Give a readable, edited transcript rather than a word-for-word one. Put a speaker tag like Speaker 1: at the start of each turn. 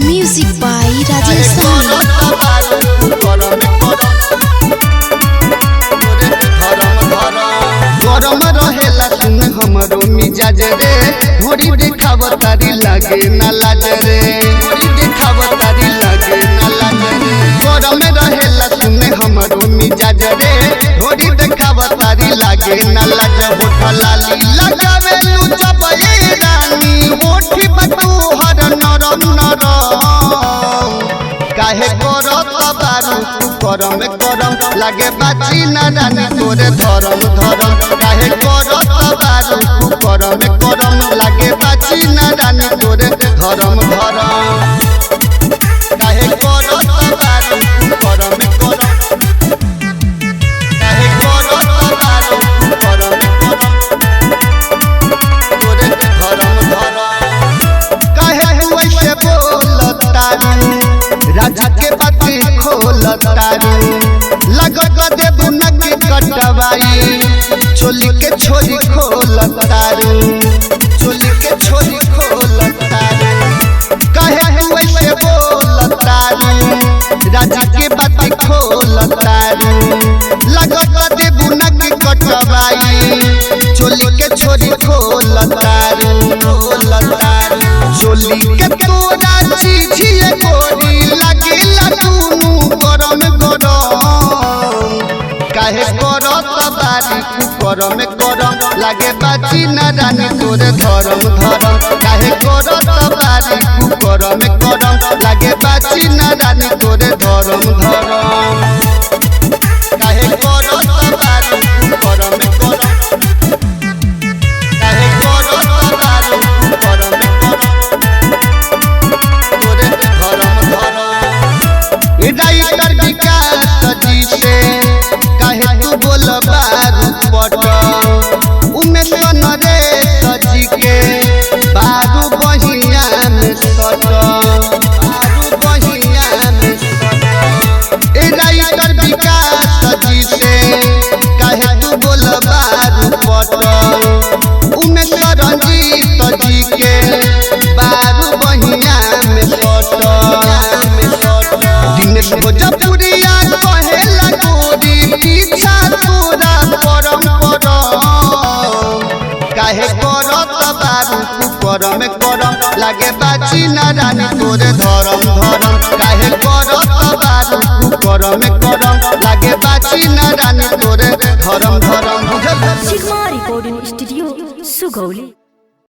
Speaker 1: Music by Rajesh
Speaker 2: गरम रहेला सुन हमरो मिजाज रे घोड़ी देखाव तारी लागे ना लाज रे घोड़ी देखाव तारी लागे ना लाज रे गरम रहेला सुन हमरो मिजाज रे घोड़ी देखाव तारी लागे ना लाज होठ लाली लगावे लू चपए रानी होठी बटू हर नरम नरम काहे करत बारू करम करम लागे बाची ना रानी तोरे धरम धरम काहे करत बारू करम करम लागे बाची ना रानी तोरे धरम धरम काहे करत बारू करम करम काहे करत बारू करम करम तोरे धरम धरम काहे तू ऐसे बोलतानी राजा के बाती खोलतारू लगत देबू नकी कटवाई चोली के छोरी खोलतारू चोली के छोरी खोलतारू काहे तू ऐसे बोलतारू राजा के बाती खोलतारू लगत देबू नकी कटवाई चोली के छोरी खोलतारू खोलतारू चोली के तोरा चीझिए गोरी लागेला दुनु गरम गरम काहे करत बारी गरम गरम लागे बाची ना रानी तोरे धरम धरम काहे करत बारी गरम गरम लागे बाची ना रानी तोरे धरम धरम काहे करत बारी गरम गरम काहे करत बारी गरम राइटर विकास जी से काहे तू बोलबारू पट उमेश नरेश जी के बारू बहिया में सट बारू बहिया में सट राइटर विकास जी से काहे तू बोलबारू पट उमेश रंजीत जी के बारू बहिया में सट भोजपुरिया कहेला गोरी पीछा तोरा परम परम काहे करत बारू करम करम लागे बाची ना रानी तोरे धरम धरम काहे करत बारू करम करम लागे बाची ना रानी तोरे धरम धरम
Speaker 3: सिग्मा रिकॉर्डिंग स्टूडियो सुगौली।